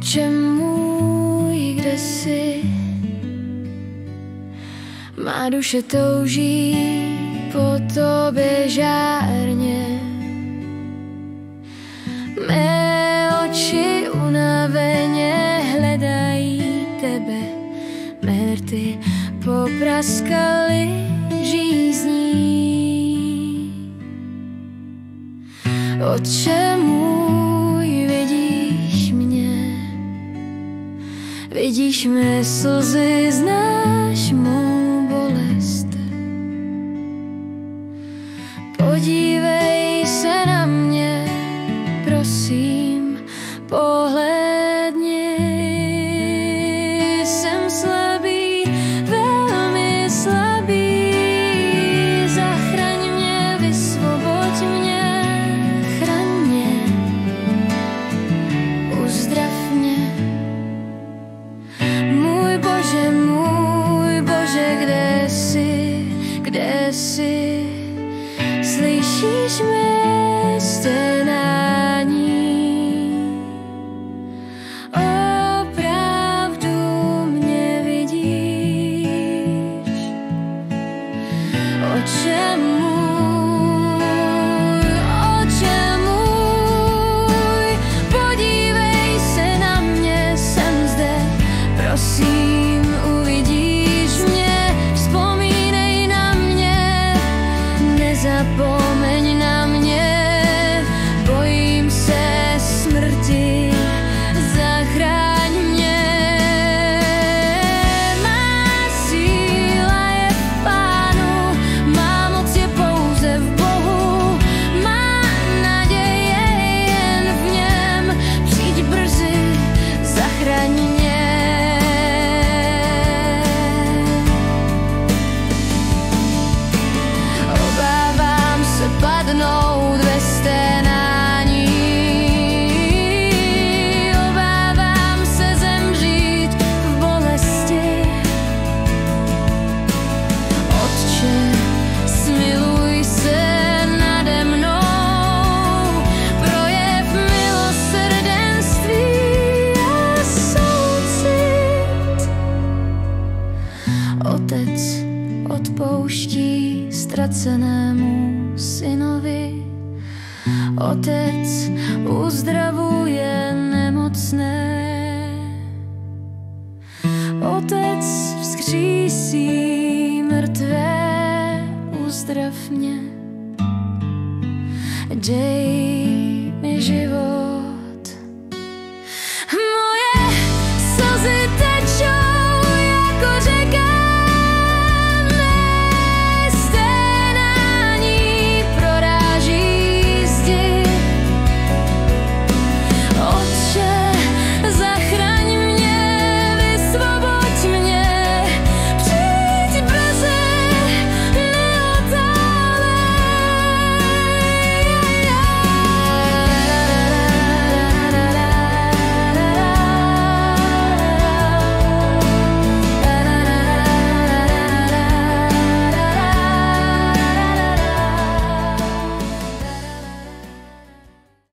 Otče můj, kde jsi? Má duše touží po tobě žárně. Mé oči unaveně hledají tebe. Mé rty popraskaly žízní. Otče můj, vidíš mě, vidíš mé slzy, znáš mou bolest. Podívej se na mě, prosím, pohlédni. Jsem slabý, velmi slabý, zachraň mě, vysvoboď mě, chraň mě, uzdrav mě. Můj Bože, kde jsi, kde jsi? Slyšíš mé sténání? Opravdu mě vidíš? Otče můj, podívej se na mě, jsem zde, prosím, uvidíš mě, vzpomínej na mě, nezapomeň na mě, bojím se smrti, zachraň mě. Má síla je v Pánu, má moc je pouze v Bohu, má naděje jen v něm, přijď brzy, zachraň mě. Obávám se padnout ve sténání, obávám se zemřít v bolesti. Otče, smiluj se nade mnou, projev milosrdenství a soucit. Otec odpouští ztracenému synovi, Otec uzdravuje nemocné, Otec vzkřísí mrtvé, uzdrav mě. Dej